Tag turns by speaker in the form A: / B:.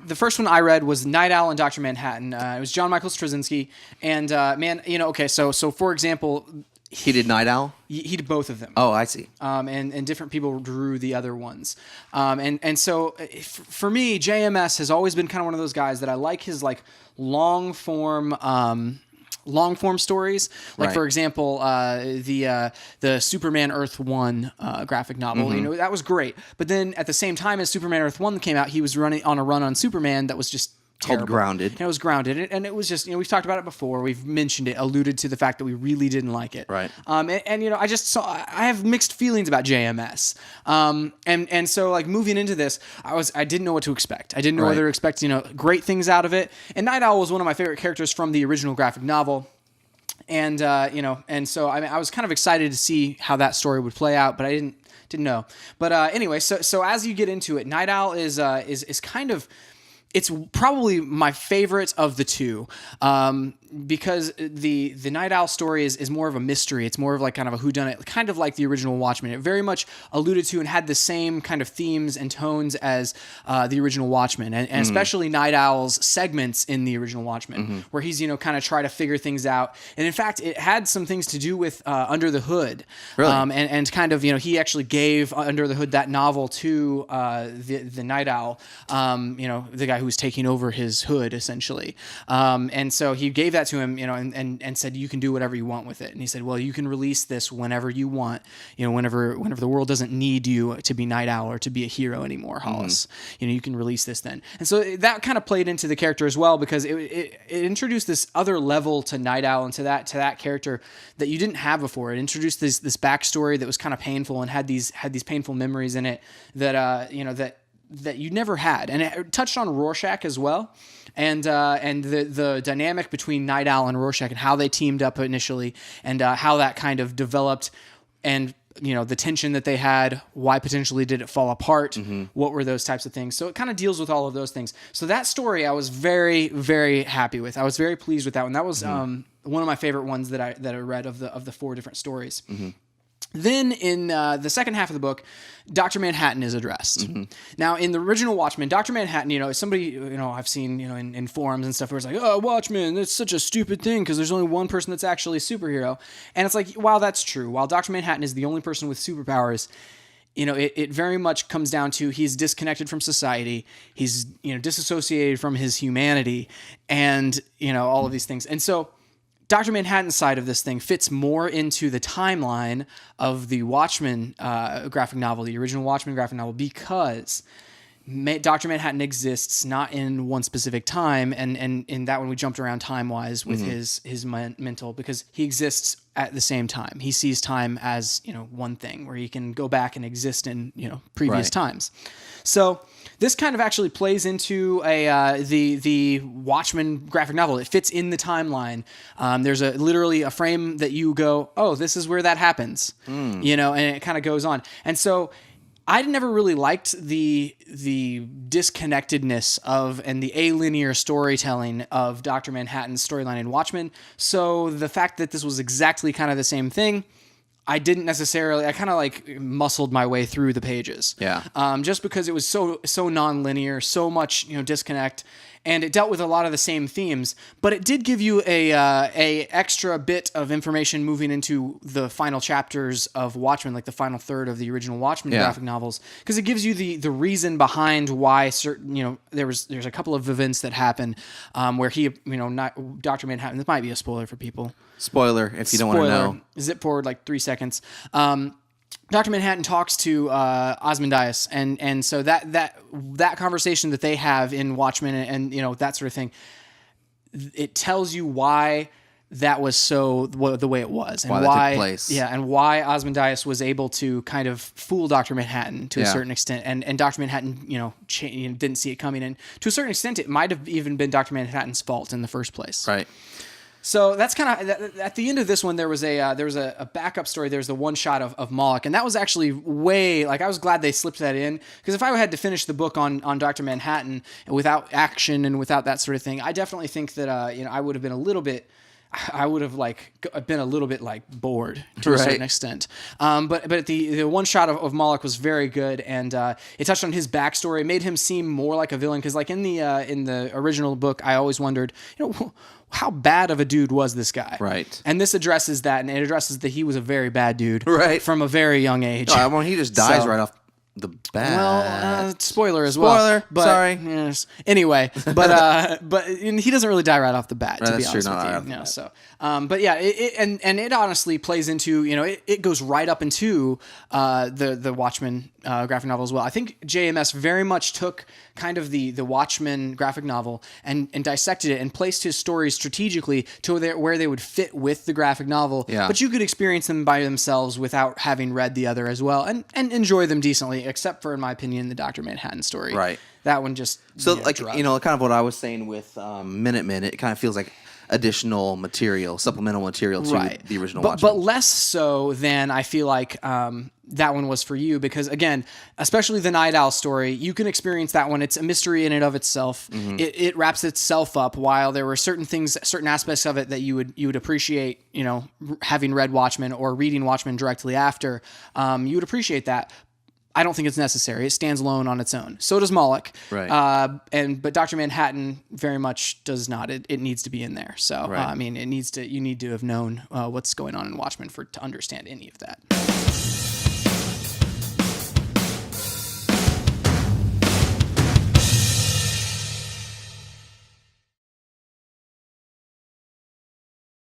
A: the first one I read was Nite Owl and Dr. Manhattan. It was John Michael Straczynski, and man, okay, so for example,
B: he did Nite Owl.
A: He did both of them.
B: Oh, I see.
A: And different people drew the other ones. And so for me, JMS has always been kind of one of those guys that I like his like long form stories. Like for example, the Superman Earth 1 graphic novel. You know, that was great. But then at the same time as Superman Earth 1 came out, he was running on a run on Superman that was just terrible.
B: Called Grounded.
A: And it was Grounded. And it was just, we've talked about it before. We've mentioned it, alluded to the fact that we really didn't like it.
B: Right.
A: And I have mixed feelings about JMS. And so like moving into this, I didn't know what to expect. I didn't know whether to expect, great things out of it. And Nite Owl was one of my favorite characters from the original graphic novel. And, and so I was kind of excited to see how that story would play out, but I didn't know. But anyway, so as you get into it, Nite Owl is kind of, it's probably my favorite of the two, because the Nite Owl story is more of a mystery. It's more of like kind of a whodunit, kind of like the original Watchmen. It very much alluded to and had the same kind of themes and tones as the original Watchmen, and especially Nite Owl's segments in the original Watchmen, where he's kind of try to figure things out. And in fact, it had some things to do with Under the Hood,
B: really?
A: And kind of he actually gave Under the Hood that novel to the Nite Owl, the guy who was taking over his hood essentially, and so he gave that to him, and said, you can do whatever you want with it. And he said, well, you can release this whenever you want, whenever the world doesn't need you to be Nite Owl or to be a hero anymore, Hollis. You can release this then. And so that kind of played into the character as well, because it introduced this other level to Nite Owl and to that character that you didn't have before. It introduced this backstory that was kind of painful and had these painful memories in it that that you never had. And it touched on Rorschach as well, and the dynamic between Nite Owl and Rorschach and how they teamed up initially, and how that kind of developed, and the tension that they had, why potentially did it fall apart, what were those types of things. So it kind of deals with all of those things. So that story I was very, very happy with. I was very pleased with that one. That was one of my favorite ones that I read of the four different stories. Then in the second half of the book, Dr. Manhattan is addressed. Now, in the original Watchmen, Dr. Manhattan, somebody, I've seen, in forums and stuff where it's like, oh, Watchmen, it's such a stupid thing because there's only one person that's actually a superhero. And it's like, while that's true, while Dr. Manhattan is the only person with superpowers, it very much comes down to he's disconnected from society. He's, disassociated from his humanity, and, all of these things. And so Dr. Manhattan's side of this thing fits more into the timeline of the Watchmen graphic novel, the original Watchmen graphic novel, because Dr. Manhattan exists not in one specific time, and in that one we jumped around time-wise with his mental, because he exists at the same time. He sees time as, one thing where he can go back and exist in, previous times. So this kind of actually plays into the Watchmen graphic novel. It fits in the timeline. There's literally a frame that you go, oh, this is where that happens, and it kind of goes on. And so I never really liked the disconnectedness of and the alinear storytelling of Dr. Manhattan's storyline in Watchmen. So the fact that this was exactly kind of the same thing, I kind of like muscled my way through the pages. Yeah. Just because it was so non-linear, so much, disconnect, and it dealt with a lot of the same themes, but it did give you a extra bit of information moving into the final chapters of Watchmen, like the final third of the original Watchmen graphic novels, because it gives you the reason behind why certain, there's a couple of events that happen where he, not Dr. Manhattan. This might be a spoiler for people. Spoiler if you don't want to know. Zip forward like 3 seconds. Dr. Manhattan talks to Ozymandias, and so that conversation that they have in Watchmen and that sort of thing, it tells you why that was the way it was, and why that took place. Yeah, and why Ozymandias was able to kind of fool Dr. Manhattan to a certain extent, and Dr. Manhattan didn't see it coming, and to a certain extent it might have even been Dr. Manhattan's fault in the first place. Right. So that's kind of at the end of this one. There was a backup story. There's the one shot of Moloch, and that was actually I was glad they slipped that in, because if I had to finish the book on Dr. Manhattan without action and without that sort of thing, I definitely think that I would have been a little bit I would have been a little bit bored to a certain extent. But the one shot of Moloch was very good, and it touched on his backstory. It made him seem more like a villain, because in the original book, I always wondered, how bad of a dude was this guy?
B: Right.
A: And this addresses that, and it addresses that he was a very bad dude from a very young age.
B: He just dies right off the bat.
A: Well, spoiler as well.
B: Spoiler. Sorry.
A: Yes. Anyway, but he doesn't really die right off the bat. To be honest with you. No. So, but yeah, it honestly plays into it goes right up into the Watchmen graphic novel as well. I think JMS very much took kind of the Watchmen graphic novel and dissected it and placed his stories strategically to where they would fit with the graphic novel.
B: Yeah.
A: But you could experience them by themselves without having read the other as well, and enjoy them decently, except for, in my opinion, the Dr. Manhattan story.
B: Right.
A: That one just
B: kind of what I was saying with Minutemen, it kind of feels like additional material, supplemental material to the original Watchmen.
A: But less so than I feel like that one was for you, because again, especially the Nite Owl story, you can experience that one. It's a mystery in and of itself. Mm-hmm. It wraps itself up, while there were certain aspects of it that you would appreciate, having read Watchmen or reading Watchmen directly after, you would appreciate that. I don't think it's necessary. It stands alone on its own. So does Moloch.
B: Right.
A: But Dr. Manhattan very much does not. It needs to be in there. So, you need to have known what's going on in Watchmen to understand any of that.